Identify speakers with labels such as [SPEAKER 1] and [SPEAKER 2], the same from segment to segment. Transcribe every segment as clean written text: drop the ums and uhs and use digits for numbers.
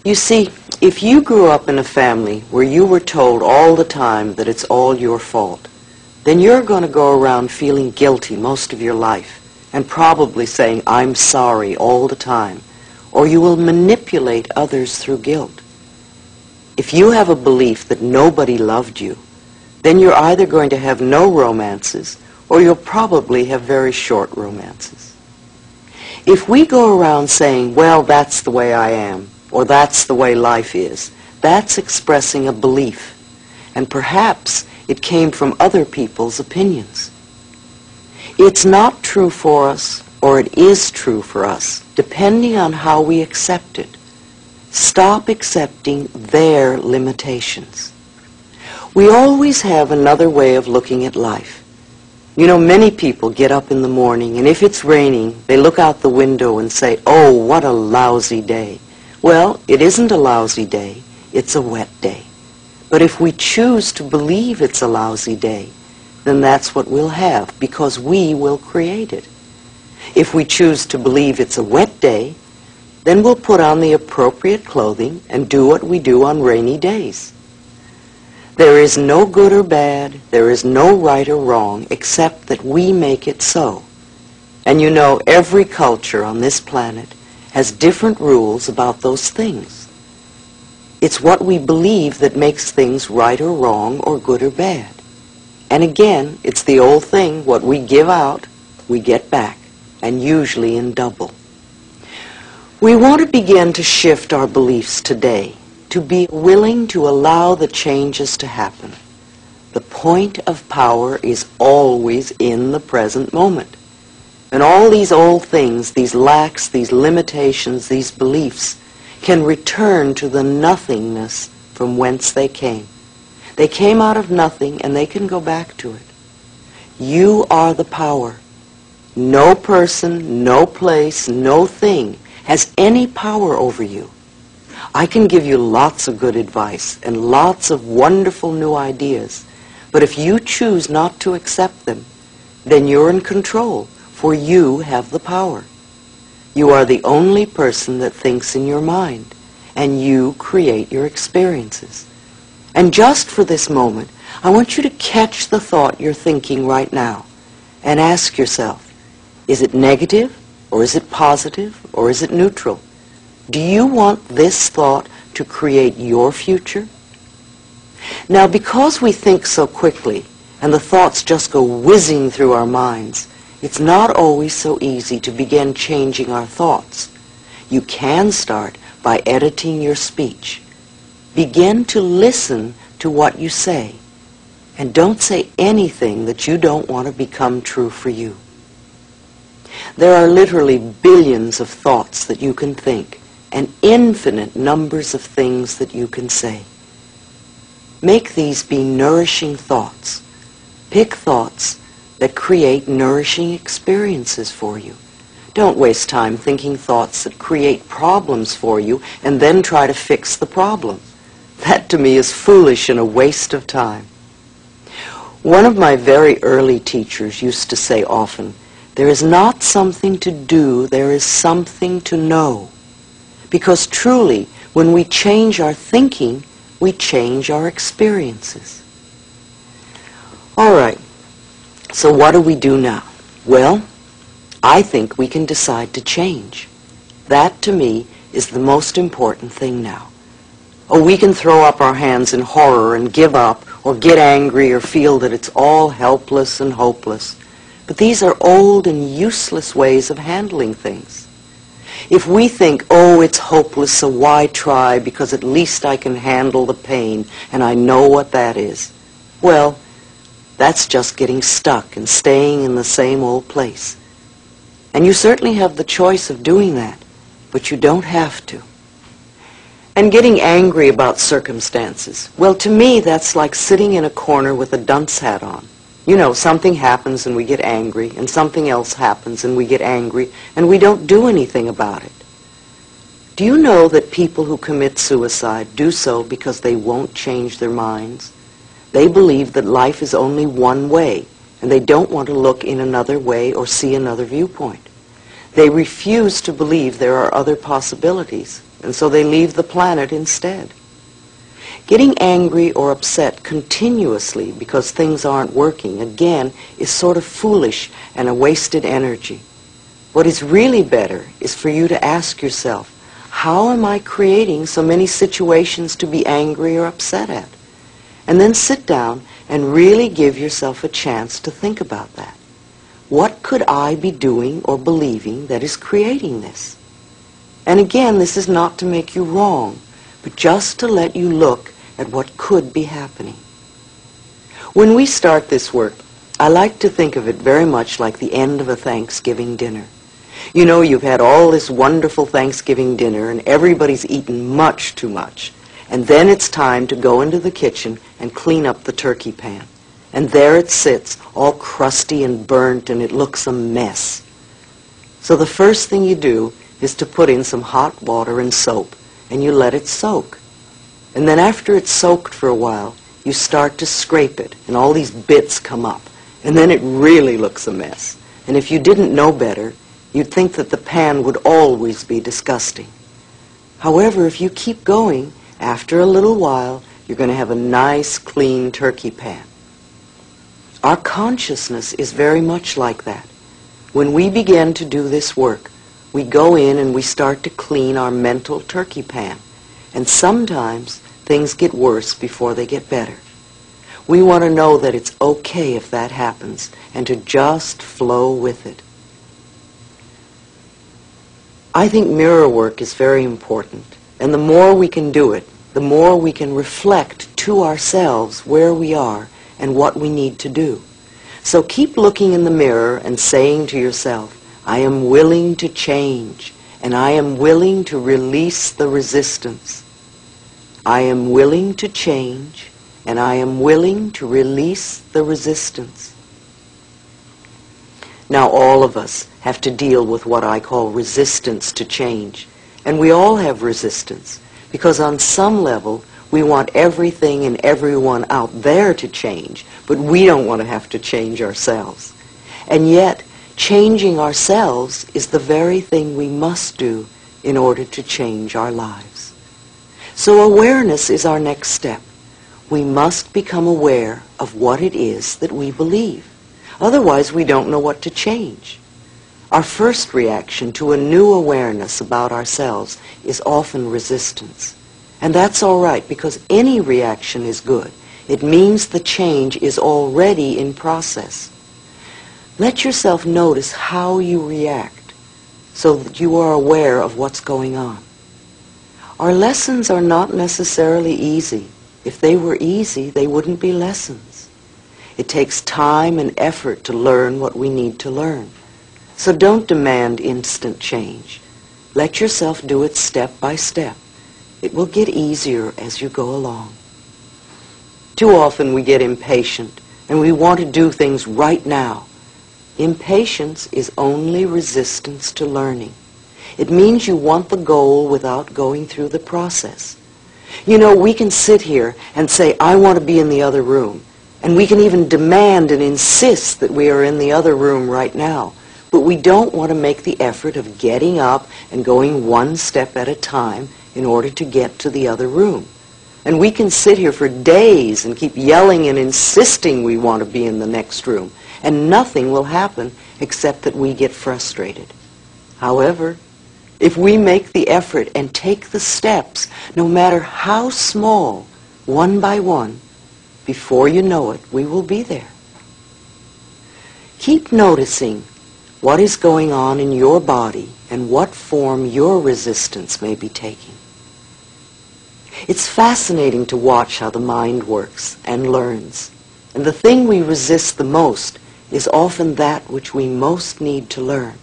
[SPEAKER 1] You see, if you grew up in a family where you were told all the time that it's all your fault, then you're going to go around feeling guilty most of your life and probably saying, "I'm sorry," all the time, or you will manipulate others through guilt. If you have a belief that nobody loved you, then you're either going to have no romances or you'll probably have very short romances. If we go around saying, "Well, that's the way I am," or "that's the way life is," that's expressing a belief, and perhaps it came from other people's opinions. It's not true for us, or it is true for us, depending on how we accept it. Stop accepting their limitations. We always have another way of looking at life. You know, many people get up in the morning, and if it's raining, they look out the window and say, "Oh, what a lousy day." Well, it isn't a lousy day, it's a wet day. But if we choose to believe it's a lousy day, then that's what we'll have, because we will create it. If we choose to believe it's a wet day, then we'll put on the appropriate clothing and do what we do on rainy days. There is no good or bad, there is no right or wrong, except that we make it so. And you know, every culture on this planet has different rules about those things. It's what we believe that makes things right or wrong or good or bad. And again, it's the old thing, what we give out, we get back, and usually in double. We want to begin to shift our beliefs today, to be willing to allow the changes to happen. The point of power is always in the present moment. And all these old things, these lacks, these limitations, these beliefs, can return to the nothingness from whence they came. They came out of nothing, and they can go back to it. You are the power. No person, no place, no thing has any power over you. I can give you lots of good advice and lots of wonderful new ideas, but if you choose not to accept them, then you're in control, for you have the power. You are the only person that thinks in your mind, and you create your experiences. And just for this moment, I want you to catch the thought you're thinking right now and ask yourself, is it negative, or is it positive, or is it neutral? Do you want this thought to create your future? Now, because we think so quickly, and the thoughts just go whizzing through our minds, it's not always so easy to begin changing our thoughts. You can start by editing your speech. Begin to listen to what you say, and don't say anything that you don't want to become true for you. There are literally billions of thoughts that you can think, and infinite numbers of things that you can say. Make these be nourishing thoughts. Pick thoughts that create nourishing experiences for you. Don't waste time thinking thoughts that create problems for you and then try to fix the problem. That to me is foolish and a waste of time. One of my very early teachers used to say often, "There is not something to do, there is something to know." Because truly, when we change our thinking, we change our experiences. All right. So what do we do now? Well, I think we can decide to change. That, to me, is the most important thing now. Oh, we can throw up our hands in horror and give up, or get angry, or feel that it's all helpless and hopeless. But these are old and useless ways of handling things. If we think, oh, it's hopeless, so why try, because at least I can handle the pain, and I know what that is, well, that's just getting stuck and staying in the same old place. And you certainly have the choice of doing that, but you don't have to. And getting angry about circumstances, well, to me, that's like sitting in a corner with a dunce hat on. You know, something happens and we get angry, and something else happens and we get angry, and we don't do anything about it. Do you know that people who commit suicide do so because they won't change their minds? They believe that life is only one way, and they don't want to look in another way or see another viewpoint. They refuse to believe there are other possibilities. and so they leave the planet instead. Getting angry or upset continuously because things aren't working, again, is sort of foolish and a wasted energy. What is really better is for you to ask yourself, how am I creating so many situations to be angry or upset at? And then sit down and really give yourself a chance to think about that. What could I be doing or believing that is creating this? And again, this is not to make you wrong, but just to let you look at what could be happening. When we start this work, I like to think of it very much like the end of a Thanksgiving dinner. You know, you've had all this wonderful Thanksgiving dinner and everybody's eaten much too much. And then it's time to go into the kitchen and clean up the turkey pan. And there it sits, all crusty and burnt, and it looks a mess. So the first thing you do is to put in some hot water and soap, and you let it soak. And then after it's soaked for a while, you start to scrape it, and all these bits come up. And then it really looks a mess. And if you didn't know better, you'd think that the pan would always be disgusting. However, if you keep going, after a little while, you're going to have a nice, clean turkey pan. Our consciousness is very much like that. When we begin to do this work, we go in and we start to clean our mental turkey pan. And sometimes things get worse before they get better. We want to know that it's okay if that happens and to just flow with it. I think mirror work is very important, and the more we can do it, the more we can reflect to ourselves where we are and what we need to do. So keep looking in the mirror and saying to yourself, I am willing to change, and I am willing to release the resistance. I am willing to change, and I am willing to release the resistance. Now all of us have to deal with what I call resistance to change. And we all have resistance, because on some level we want everything and everyone out there to change, but we don't want to have to change ourselves. And yet, changing ourselves is the very thing we must do in order to change our lives. So awareness is our next step. We must become aware of what it is that we believe. Otherwise, we don't know what to change. Our first reaction to a new awareness about ourselves is often resistance. And that's all right, because any reaction is good. It means the change is already in process. Let yourself notice how you react so that you are aware of what's going on. Our lessons are not necessarily easy. If they were easy, they wouldn't be lessons. It takes time and effort to learn what we need to learn. So don't demand instant change. Let yourself do it step by step. It will get easier as you go along. Too often we get impatient and we want to do things right now. Impatience is only resistance to learning. It means you want the goal without going through the process. You know, we can sit here and say, I want to be in the other room. And we can even demand and insist that we are in the other room right now. But we don't want to make the effort of getting up and going one step at a time in order to get to the other room. And we can sit here for days and keep yelling and insisting we want to be in the next room. And nothing will happen except that we get frustrated. However, if we make the effort and take the steps, no matter how small, one by one, before you know it, we will be there. Keep noticing what is going on in your body and what form your resistance may be taking. It's fascinating to watch how the mind works and learns. And the thing we resist the most is often that which we most need to learn.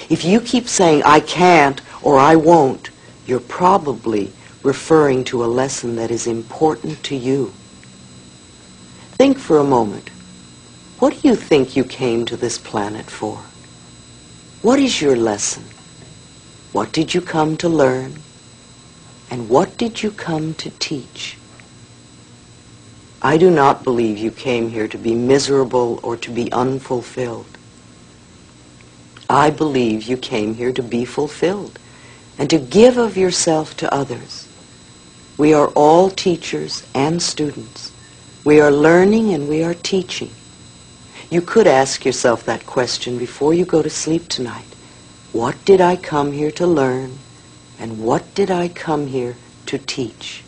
[SPEAKER 1] If you keep saying, I can't or I won't, you're probably referring to a lesson that is important to you. Think for a moment. What do you think you came to this planet for? What is your lesson? What did you come to learn? And what did you come to teach? I do not believe you came here to be miserable or to be unfulfilled. I believe you came here to be fulfilled. and to give of yourself to others. We are all teachers and students. We are learning and we are teaching. You could ask yourself that question before you go to sleep tonight. What did I come here to learn, and what did I come here to teach?